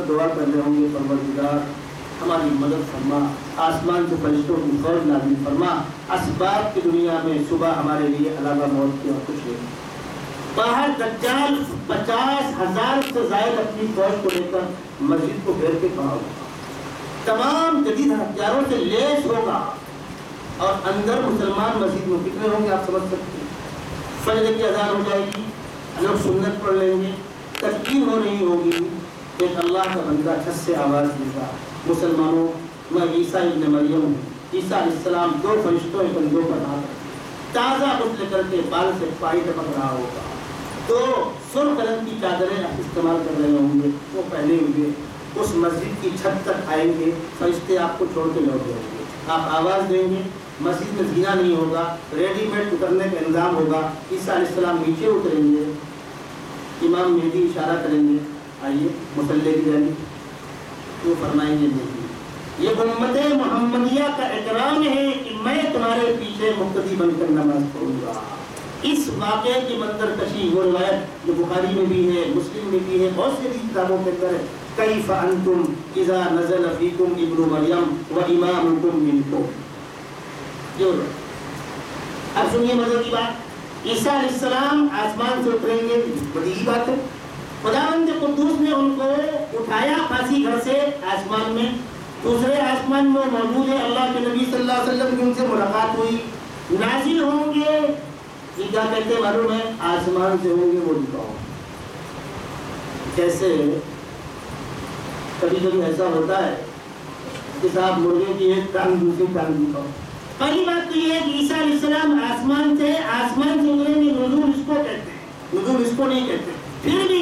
دعا کر رہے ہوں گے پروردگار ہماری مدد فرما، آسمان سے فرشتوں کی فوج نازل فرما، اسباب کی دنیا میں صبح ہمارے لیے علاوہ موت کی اور کچھ نہیں۔ باہر دجال 50,000 سے زائد اپنی فوج کو لے کر مسجد کو گھیر کے کھڑا ہوگا، تمام جدید ہتھیاروں سے لیس ہوگا، اور اندر مسلمان مسجد میں کتنے ہوں گے آپ سمجھ سکتے ہیں۔ فجر کی اذان ہو جائے گی، لوگ سنت پڑھ لیں گے، تکبیر ہو رہی ہوگی، ایک اللہ کا بندہ چھت سے آواز دے گا، مسلمانوں میں عیسیٰ ابن مریم ہوں۔ عیسیٰ علیہ السلام 2 فرشتوں کے بندوں پر ہاتھ تازہ غسل کر کے بال سے پائی ٹپک رہا ہوگا، 2 سرخ رنگ کی چادریں استعمال کر رہے ہوں گے، وہ پہنے ہوئے اس مسجد کی چھت تک آئیں گے، فرشتے آپ کو چھوڑ کے لوٹ جائیں گے، آپ آواز دیں گے، مسجد میں زینا نہیں ہوگا، ریڈی میڈ اترنے کا انتظام ہوگا، عیسیٰ علیہ السلام نیچے اتریں گے، امام مہدی اشارہ کریں گے آئیے مصلی کی جائیں گے، وہ فرمائیں گے نہیں، یہ امت محمدیہ کا اکرام ہے کہ میں تمہارے پیچھے مقتدی بن کر نماز پڑھوں گا۔ اس واقعے کی منظر کشی وہ روایت جو بخاری میں بھی ہے، مسلم میں بھی ہے، بہت سی کتابوں کے اندر ہے، کیف انتم اذا نزل فیکم ابن مریم وامامکم منکم۔ جو اب سنیے مزے کی بات، عیسیٰ علیہ السلام آسمان سے اتریں گے، بڑی ہی بات ہے، خداوند قدوس نے ان کو اٹھایا خاصی گھر سے آسمان میں، دوسرے آسمان میں موجود ہے، اللہ کے نبی صلی اللہ علیہ وسلم کی ان سے ملاقات ہوئی، نازل ہوں گے، یہ کیا کہتے ہیں معلوم ہے، آسمان سے ہوں گے وہ دکھاؤ۔ جیسے کبھی کبھی ایسا ہوتا ہے کہ صاحب مرغے کی ایک ٹانگ دوسری ٹانگ دکھاؤ۔ پہلی بات تو یہ ہے کہ عیسیٰ علیہ السلام آسمان سے اتریں گے، نزول اس کو کہتے ہیں، نزول اس کو نہیں کہتے، پھر بھی،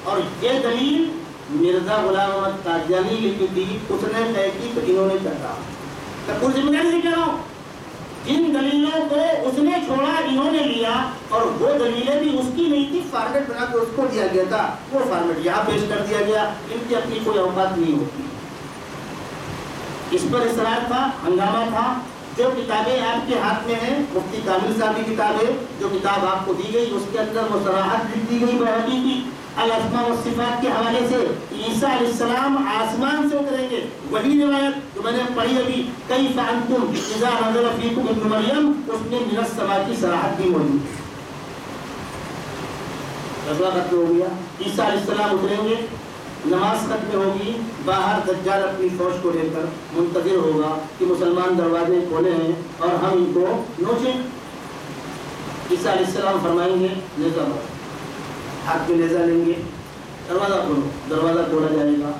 اور یہ دلیل مرزا غلام احمد قادیانی لکھی تھی، اس نے طے کی تو انہوں نے کہا، تو کچھ ذمہ داری سے کہہ رہا ہوں، جن دلیلوں کو اس نے چھوڑا انہوں نے لیا، اور وہ دلیلیں بھی اس کی نہیں تھی، فارمیٹ بنا کے اس کو دیا گیا تھا، وہ فارمیٹ یہاں پیش کر دیا گیا، ان کی اپنی کوئی اوقات نہیں ہوتی، اس پر اصرار تھا، ہنگامہ تھا۔ جو کتابیں آپ کے ہاتھ میں ہیں، مفتی کامل صاحب کی کتاب ہے، جو کتاب آپ کو دی گئی اس کے اندر وہ صراحت لکھ دی گئی بہادی کی الاسماء والصفات کے حوالے سے، عیسیٰ علیہ السلام آسمان سے اتریں گے، وہی روایت جو میں نے پڑھی ابھی، کیف انتم اذا نزل فیکم ابن مریم، اس میں من السماء کی صراحت بھی موجود ہے۔ فیصلہ ختم ہو گیا، عیسیٰ علیہ السلام اتریں گے، نماز ختم ہوگی، باہر دجال اپنی فوج کو لے کر منتظر ہوگا کہ مسلمان دروازے کھولے ہیں اور ہم ان کو نوچیں۔ عیسیٰ علیہ السلام فرمائیں گے نیزہ مارو، ہاتھ میں نیزہ لیں گے، دروازہ کھولو، دروازہ کھولا جائے گا،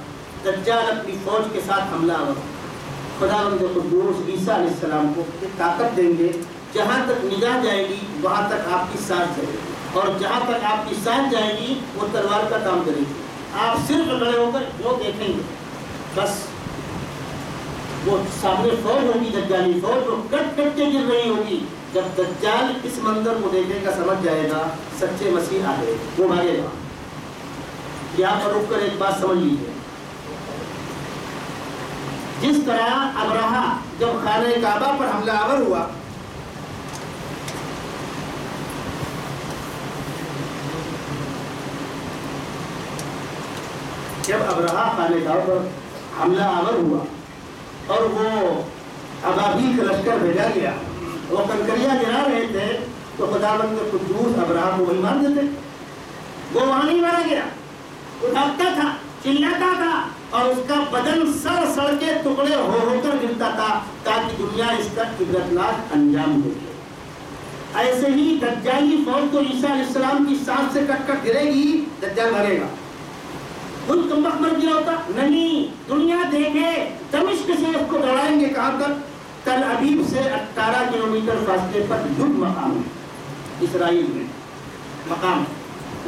دجال اپنی فوج کے ساتھ حملہ آور، خداوند قدوس عیسیٰ علیہ السلام کو طاقت دیں گے، جہاں تک نگاہ جائے گی وہاں تک آپ کی سانس جائے گی، اور جہاں تک آپ کی سانس جائے گی وہ تلوار کا کام کرے گی، آپ صرف کھڑے ہو کر وہ دیکھیں گے، بس وہ سامنے فوج ہوگی، دجالی فوج وہ کٹ کٹ کے گر رہی ہوگی، جب دجال اس منظر کو دیکھے گا سمجھ جائے گا سچے مسیح آ گئے، وہ بھاگے گا۔ یہاں پر رک کر ایک بات سمجھ لیجیے، جس طرح ابرہہ جب خانہ کعبہ پر حملہ آور ہوا، جب ابرہہ خانہ کعبہ پر حملہ آور ہوا اور وہ ابابیل کا لشکر بھیجا گیا، وہ کنکریاں گرا رہے تھے، تو خداوند قدوس ابرہہ کو وہی مار دیتے، وہ وہاں نہیں مارا گیا، وہ بھاگتا تھا، چلاتا تھا، اور اس کا بدن سڑ سڑ کے ٹکڑے ہو کر گرتا تھا، تاکہ دنیا اس کا عبرتناک انجام دیکھے۔ ایسے ہی دجالی فوج تو عیسیٰ علیہ السلام کی سانس سے کٹ کٹ گرے گی، دجال مرے گا۔ خود کم وقت مر گیا ہوتا نہیں، دنیا دیکھے، دمشق سے اس کو دوڑائیں گے، کہاں تک؟ تل ابیب سے 18 کلومیٹر فاصلے پر یوب مقام ہے، اسرائیل میں مقام،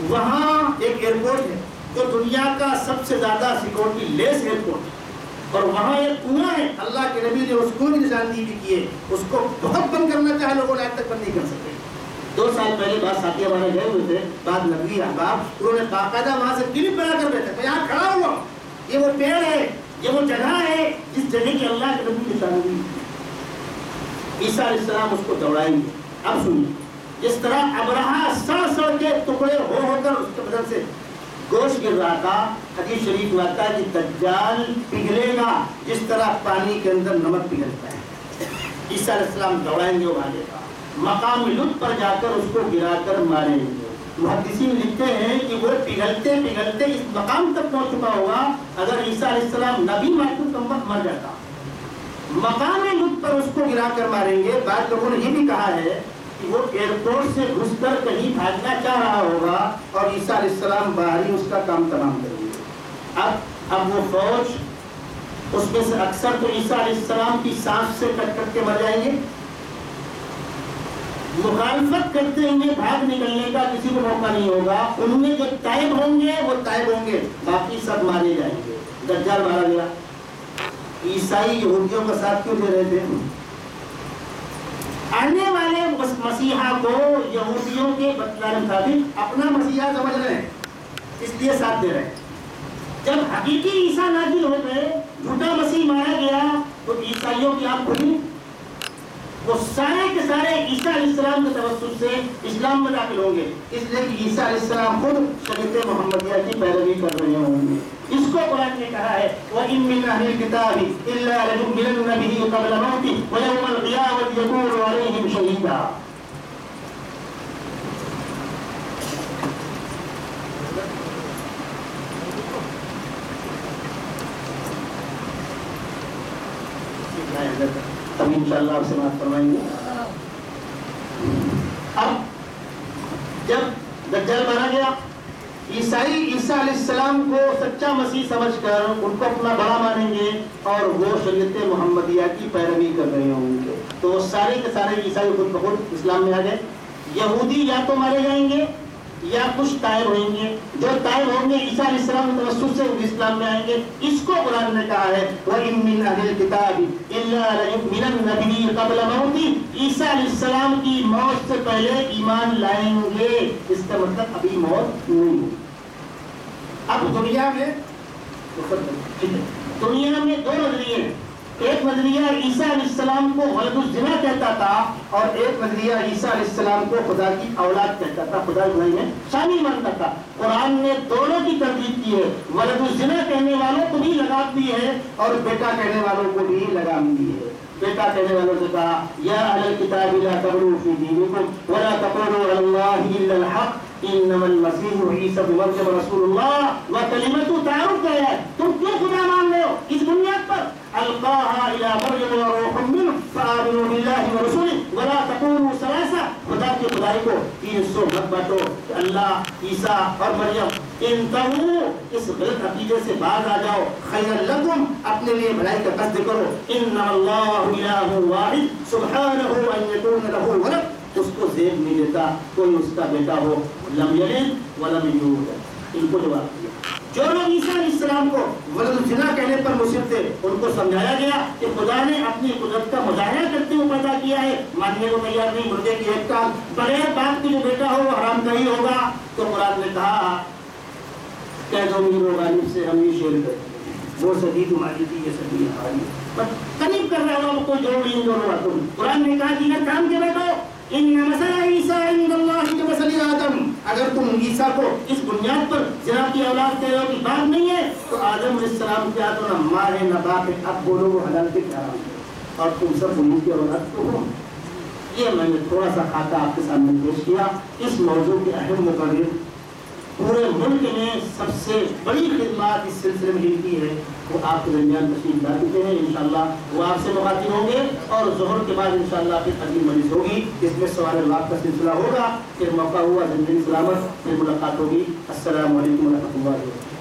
وہاں ایک ایئرپورٹ ہے جو دنیا کا سب سے زیادہ سیکورٹی لیس ایئرپورٹ، اور وہاں ایک کنواں ہے، اللہ کے نبی نے اس کنویں کی نشاندہی بھی کی ہے، اس کو بہت بند کرنا چاہے لوگوں نے آج تک بند نہیں کر سکے۔ 2 سال پہلے بعد ساتھی ہمارے گئے ہوئے تھے، بعد نبی احباب، انہوں نے باقاعدہ وہاں سے کلپ بنا کر بیٹھے، میں یہاں کھڑا ہوا، یہ وہ پیڑ ہے، یہ وہ جگہ ہے جس جگہ کی اللہ کے نبی نشاندہی کی۔ عیسیٰ علیہ السلام اس کو دوڑائیں گے۔ اب سنیے، جس طرح ابرہہ سڑ سڑ کے ٹکڑے ہو کر اس کے بدن سے گوشت گر رہا تھا، حدیث شریف میں آتا ہے کہ دجال پگھلے گا جس طرح پانی کے اندر نمک پگھلتا ہے۔ عیسیٰ علیہ السلام دوڑائیں گے، وہ بھاگے گا، مقام لطف پر جا کر اس کو گرا کر ماریں گے۔ محدثین لکھتے ہیں کہ وہ پگھلتے پگھلتے اس مقام تک پہنچ چکا ہوگا، اگر عیسیٰ علیہ السلام نبی ماتو کم وقت مر جاتا، مقام لطف پر اس کو گرا کر ماریں گے۔ بعض لوگوں نے یہ بھی کہا ہے کہ وہ ایئرپورٹ سے گھس کر کہیں بھاگنا چاہ رہا ہوگا اور عیسیٰ علیہ السلام باہر ہی اس کا کام تمام کریں گے۔ اب وہ فوج اس میں سے اکثر تو عیسیٰ علیہ السلام کی سانس سے کٹ کٹ کے مر جائیں گے، مخالفت کرتے ہوئے بھاگ نکلنے کا کسی کو موقع نہیں ہوگا۔ ان میں جو تائب ہوں گے وہ تائب ہوں گے، باقی سب مارے جائیں گے۔ دجال مارا گیا، عیسائی یہودیوں کا ساتھ کیوں دے رہے تھے؟ آنے والے مسیحا کو یہودیوں کے بتلانے مطابق اپنا مسیحا سمجھ رہے ہیں، اس لیے ساتھ دے رہے ہیں۔ جب حقیقی عیسیٰ نازل ہو گئے، جھوٹا مسیح مارا گیا، تو عیسائیوں کی آنکھ کھلی، وہ سارے کے سارے عیسیٰ علیہ السلام کے توسط سے اسلام میں داخل ہوں گے، اس لیے کہ عیسیٰ علیہ السلام خود شریعت محمدیہ کی پیروی کر رہے ہوں گے۔ اس کو قرآن نے کہا ہے وَإِن مِّنْ أَهْلِ الْكِتَابِ إِلَّا لَيُؤْمِنَنَّ بِهِ قَبْلَ مَوْتِهِ وَيَوْمَ الْقِيَامَةِ يَكُونُ عَلَيْهِمْ شَهِيدًا۔ ابھی انشاءاللہ آپ سے بات فرمائیں گے۔ اب جب دجال مارا گیا، عیسائی عیسیٰ علیہ السلام کو سچا مسیح سمجھ کر ان کو اپنا بڑا مانیں گے اور وہ شریعت محمدیہ کی پیروی کر رہے ہوں گے، تو وہ سارے کے سارے عیسائی خود بخود اسلام میں آ گئے۔ یہودی یا تو مارے جائیں گے یا کچھ طائب ہوئیں گے، جو طائب ہوں گے عیسیٰ علیہ السلام کے توسط سے اسلام میں آئیں گے۔ اس کو قرآن نے کہا ہے وَإِن مِّنْ أَهْلِ الْكِتَابِ إِلَّا لَيُؤْمِنَنَّ بِهِ قَبْلَ مَوْتِهِ، عیسیٰ علیہ السلام کی موت سے پہلے ایمان لائیں گے، اس کا مطلب ابھی موت نہیں ہوئی۔ اب دنیا میں دو نظریے ہیں، ایک نظریہ عیسیٰ علیہ السلام کو ولد الزنا کہتا تھا اور ایک نظریہ عیسیٰ علیہ السلام کو خدا کی اولاد کہتا تھا، خدا کی میں شامل مانتا تھا۔ قرآن نے دونوں کی تردید کی ہے، ولد الزنا کہنے والوں کو بھی لگام دی ہے اور بیٹا کہنے والوں کو بھی لگام دی ہے۔ بیٹا کہنے والوں سے کہا یا اہل الکتاب لا تغلوا فی دینکم ولا تقولوا علی اللہ الا الحق انما المسیح عیسی ابن مریم رسول اللہ وکلمۃ تعارف ہے۔ تم کیوں خدا مان رہے ہو اس بنیاد پر القاها الى مریم وروح منه فآمنوا بالله ورسوله ولا تقولوا ثلاثه، خدا کی خدائی کو تین سو مت بانٹو، اللہ عیسیٰ اور مریم، انتہو اس غلط عقیدے سے باز آ جاؤ، خیر لکم اپنے لیے بھلائی کا قصد کرو، ان اللہ الہ واحد سبحانہ ان یکون له ولد، اس کو زیب نہیں دیتا کوئی اس کا بیٹا ہو، لم یلد ولم یولد۔ ان کو جواب دیا جو لوگ عیسیٰ علیہ السلام کو ولد الزنا کہنے پر مصر تھے، ان کو سمجھایا گیا کہ خدا نے اپنی قدرت کا مظاہرہ کرتے ہوئے پیدا کیا ہے، ماننے کو تیار نہیں، مردے کی ایک کام بغیر باپ کے جو بیٹا ہو وہ حرام کا ہی ہوگا۔ تو قرآن نے کہا کہہ دو میر و غالب سے ہم یہ شعر کرتے ہیں، وہ صدی تمہاری تھی یہ صدی ہماری، بس قریب کر رہا ہوا کو جوڑ لیں دونوں باتوں۔ قرآن نے کہا کہ کام کے بیٹھو ان مثل عیسیٰ عند اللہ کمثل آدم، اگر تم عیسیٰ کو اس بنیاد پر زنا کی اولاد کہہ رہے ہو کہ باپ نہیں ہے، تو آدم علیہ السلام کیا تو نہ ماں ہے نہ باپ ہے، اب بولو وہ حلال کے حرام ہے، اور تم سب انہیں کی اولاد تو ہو۔ یہ میں نے تھوڑا سا خاکہ آپ کے سامنے پیش کیا۔ اس موضوع کے اہم مقرر پورے ملک میں سب سے بڑی خدمات اس سلسلے میں کی ہے، وہ آپ کے درمیان تشریف لا چکے ہیں، انشاءاللہ وہ آپ سے مخاطب ہوں گے، اور ظہر کے بعد انشاءاللہ پھر اگلی مجلس ہوگی، اس میں سوال جواب کا سلسلہ ہوگا، پھر موقع ہوا زندگی سلامت، پھر ملاقات ہوگی۔ السلام علیکم ورحمۃ اللہ وبرکاتہ۔